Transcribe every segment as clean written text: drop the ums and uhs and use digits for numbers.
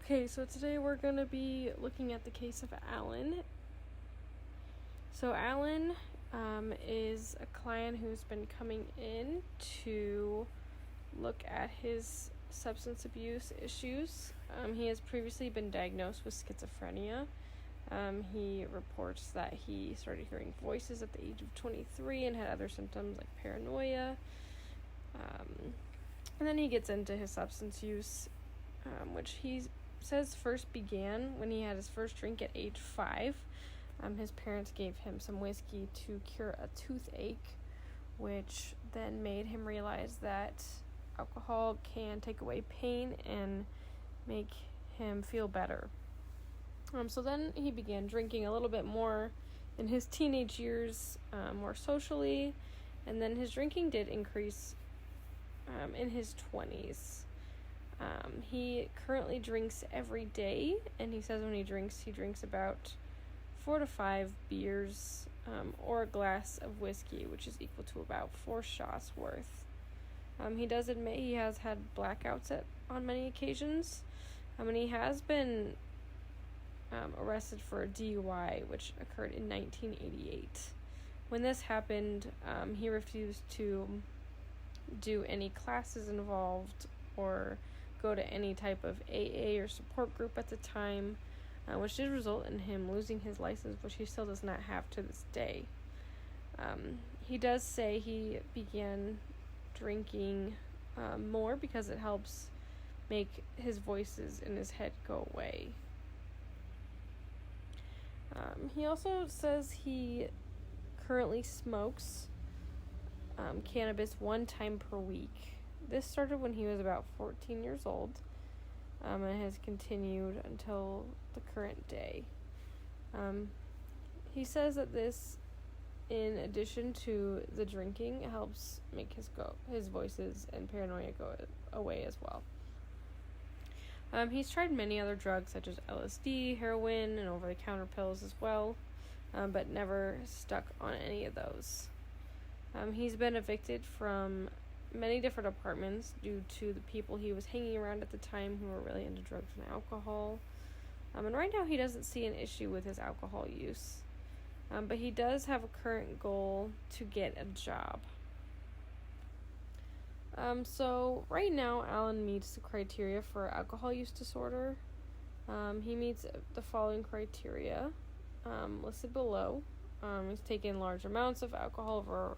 Okay, so today we're going to be looking at the case of Alan. So Alan is a client who's been coming in to look at his substance abuse issues. He has previously been diagnosed with schizophrenia. He reports that he started hearing voices at the age of 23 and had other symptoms like paranoia. And then he gets into his substance use, which he says first began when he had his first drink at age 5. His parents gave him some whiskey to cure a toothache, which then made him realize that alcohol can take away pain and make him feel better. So then he began drinking a little bit more in his teenage years, more socially, and then his drinking did increase in his 20s. He currently drinks every day, and he says when he drinks about 4 to 5 beers or a glass of whiskey, which is equal to about 4 shots worth. He does admit he has had blackouts on many occasions, and he has been arrested for a DUI, which occurred in 1988. When this happened, he refused to do any classes involved or go to any type of AA or support group at the time, which did result in him losing his license, which he still does not have to this day. He does say he began drinking more because it helps make his voices in his head go away. He also says he currently smokes cannabis 1 time per week. This started when he was about 14 years old, and has continued until the current day. He says that this, in addition to the drinking, helps make his voices and paranoia go away as well. He's tried many other drugs such as LSD, heroin, and over-the-counter pills as well, but never stuck on any of those. He's been evicted from many different apartments due to the people he was hanging around at the time who were really into drugs and alcohol. And right now he doesn't see an issue with his alcohol use. But he does have a current goal to get a job. So right now Alan meets the criteria for alcohol use disorder. He meets the following criteria listed below. He's taken large amounts of alcohol over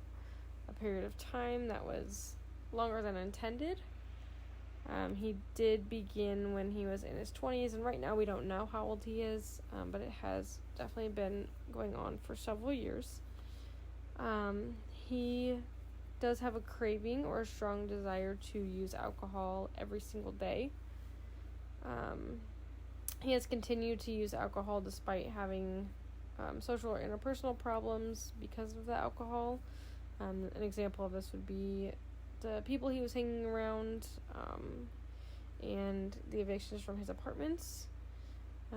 a period of time that was longer than intended. He did begin when he was in his 20s, and right now we don't know how old he is, but it has definitely been going on for several years. He does have a craving or a strong desire to use alcohol every single day. He has continued to use alcohol despite having social or interpersonal problems because of the alcohol. An example of this would be the people he was hanging around and the evictions from his apartments.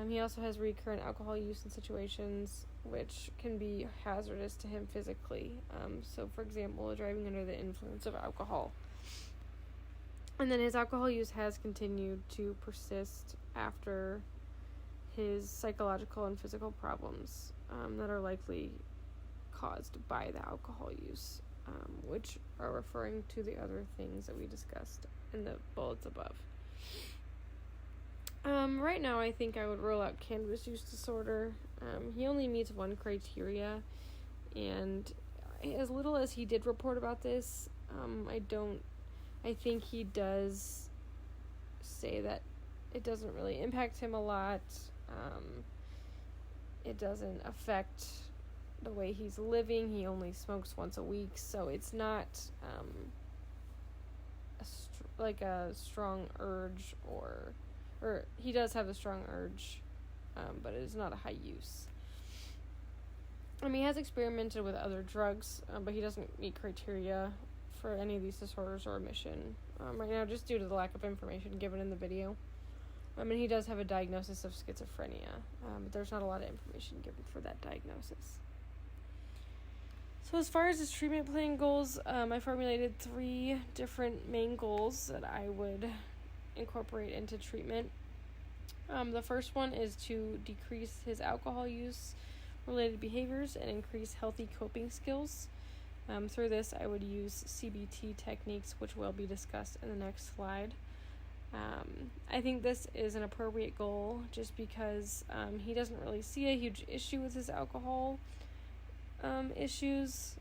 He also has recurrent alcohol use in situations which can be hazardous to him physically. So, for example, driving under the influence of alcohol. And then his alcohol use has continued to persist after his psychological and physical problems that are likely caused by the alcohol use, which are referring to the other things that we discussed in the bullets above. Right now, I think I would rule out cannabis use disorder. He only meets 1 criteria, and as little as he did report about this, I think he does say that it doesn't really impact him a lot. It doesn't affect the way he's living. He only smokes once a week, so it's not a strong urge, or he does have a strong urge, but it is not a high use. He has experimented with other drugs, but he doesn't meet criteria for any of these disorders or remission right now, just due to the lack of information given in the video. He does have a diagnosis of schizophrenia, but there's not a lot of information given for that diagnosis. So as far as his treatment plan goes, I formulated 3 different main goals that I would incorporate into treatment. The first one is to decrease his alcohol use related behaviors and increase healthy coping skills. Through this, I would use CBT techniques, which will be discussed in the next slide. I think this is an appropriate goal just because he doesn't really see a huge issue with his alcohol issues,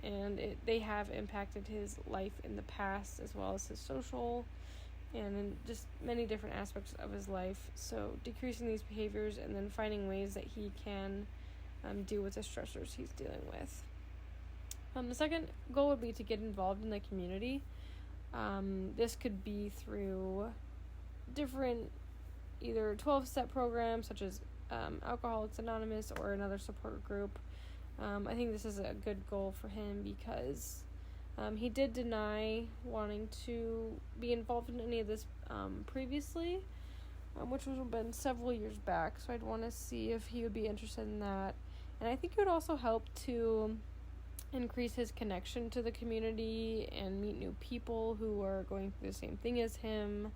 and they have impacted his life in the past as well as his social and in just many different aspects of his life. So decreasing these behaviors and then finding ways that he can deal with the stressors he's dealing with. The second goal would be to get involved in the community. This could be through different either 12-step programs such as Alcoholics Anonymous or another support group. I think this is a good goal for him because he did deny wanting to be involved in any of this previously, which would have been several years back, so I'd want to see if he would be interested in that. And I think it would also help to increase his connection to the community and meet new people who are going through the same thing as him,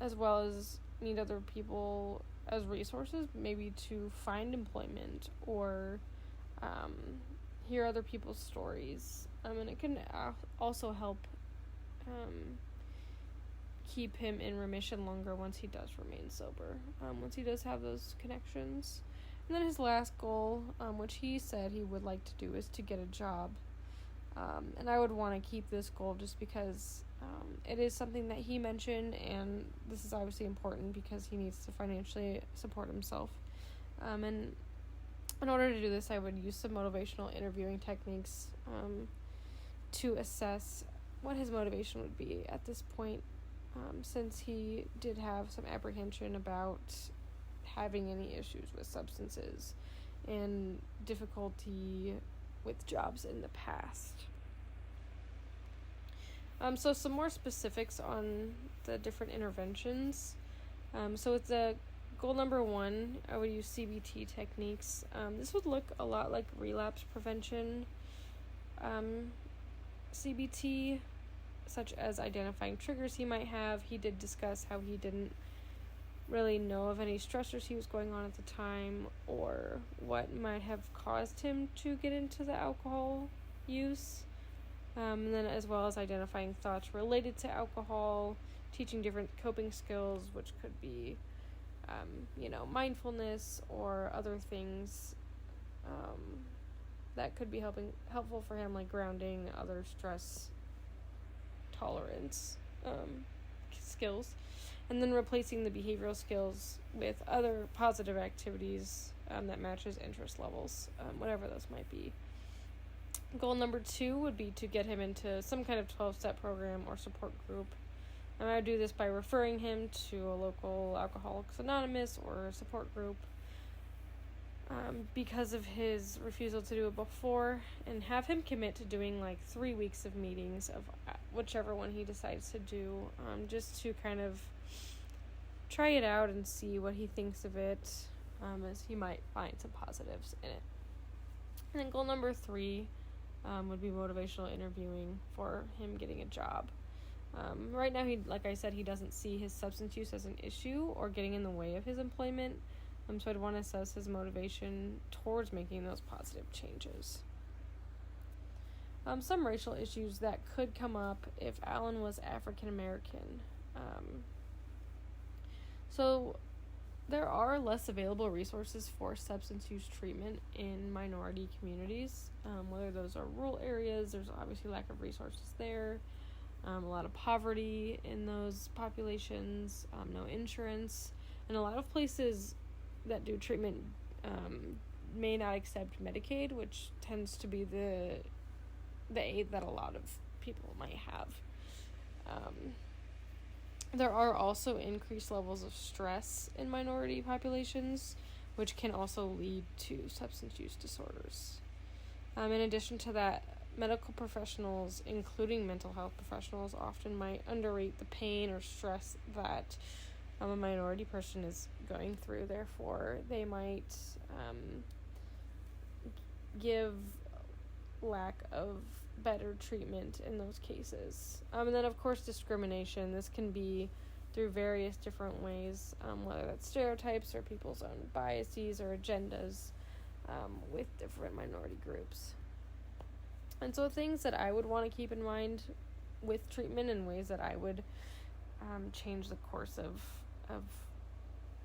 as well as meet other people as resources, maybe to find employment or hear other people's stories. And it can also help keep him in remission longer once he does remain sober, once he does have those connections. And then his last goal, which he said he would like to do, is to get a job. And I would want to keep this goal just because it is something that he mentioned, and this is obviously important because he needs to financially support himself. And in order to do this, I would use some motivational interviewing techniques to assess what his motivation would be at this point, since he did have some apprehension about having any issues with substances and difficulty with jobs in the past. So some more specifics on the different interventions. So with the goal number 1, I would use CBT techniques. This would look a lot like relapse prevention CBT, such as identifying triggers he might have. He did discuss how he didn't really know of any stressors he was going on at the time or what might have caused him to get into the alcohol use. And then as well as identifying thoughts related to alcohol, teaching different coping skills, which could be, mindfulness or other things that could be helpful for him, like grounding, other stress tolerance skills. And then replacing the behavioral skills with other positive activities that match his interest levels, whatever those might be. Goal number 2 would be to get him into some kind of 12-step program or support group. And I would do this by referring him to a local Alcoholics Anonymous or support group because of his refusal to do it before, and have him commit to doing like 3 weeks of meetings of whichever one he decides to do, just to kind of try it out and see what he thinks of it, as he might find some positives in it. And then goal number 3 would be motivational interviewing for him getting a job. Right now, like I said, he doesn't see his substance use as an issue or getting in the way of his employment, so I'd want to assess his motivation towards making those positive changes. Some racial issues that could come up if Alan was African American. So there are less available resources for substance use treatment in minority communities, whether those are rural areas. There's obviously lack of resources there, a lot of poverty in those populations, no insurance, and a lot of places that do treatment may not accept Medicaid, which tends to be the aid that a lot of people might have. There are also increased levels of stress in minority populations, which can also lead to substance use disorders. In addition to that, medical professionals, including mental health professionals, often might underrate the pain or stress that a minority person is going through. Therefore, they might give lack of better treatment in those cases. And then, of course, discrimination. This can be through various different ways, whether that's stereotypes or people's own biases or agendas with different minority groups. And so things that I would want to keep in mind with treatment and ways that I would change the course of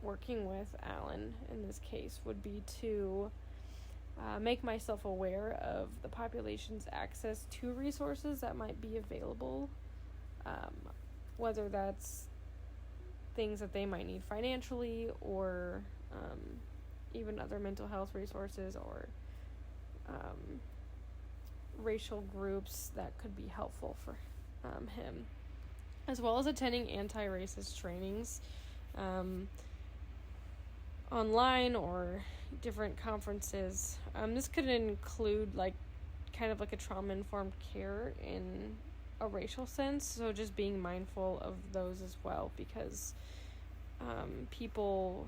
working with Alan in this case would be to make myself aware of the population's access to resources that might be available, whether that's things that they might need financially or even other mental health resources or racial groups that could be helpful for him, as well as attending anti-racist trainings online or different conferences. This could include kind of like a trauma-informed care in a racial sense, so just being mindful of those as well, because people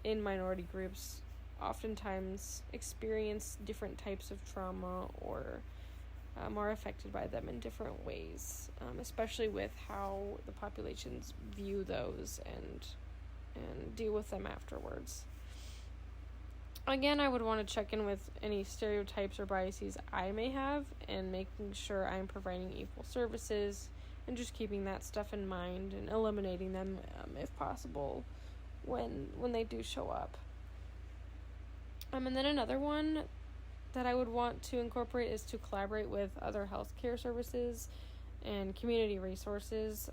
in minority groups oftentimes experience different types of trauma or are affected by them in different ways, especially with how the populations view those and deal with them afterwards. Again, I would want to check in with any stereotypes or biases I may have and making sure I'm providing equal services and just keeping that stuff in mind and eliminating them if possible when they do show up. And then another one that I would want to incorporate is to collaborate with other healthcare services and community resources.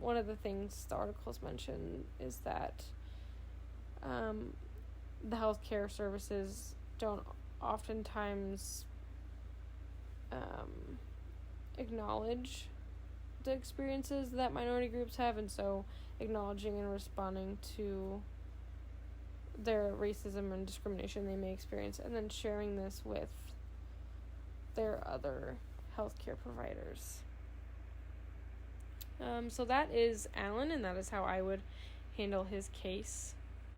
One of the things the articles mention is that the healthcare services don't oftentimes acknowledge the experiences that minority groups have, and so acknowledging and responding to their racism and discrimination they may experience, and then sharing this with their other healthcare providers. So that is Alan, and that is how I would handle his case.